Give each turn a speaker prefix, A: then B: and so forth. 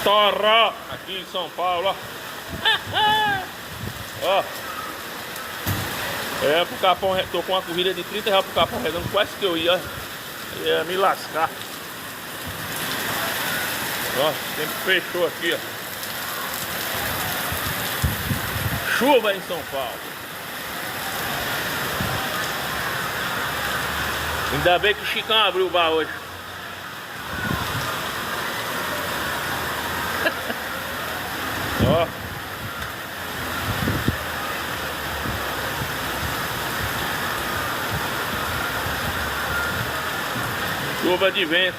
A: Toró aqui em São Paulo, ó. Ó. É pro Capão, tô com uma corrida de 30 reais pro Capão Redondo, quase que eu ia me lascar. Ó, sempre fechou aqui, ó. Chuva em São Paulo. Ainda bem que o Chicão abriu o bar hoje. Ó. Chuva de vento.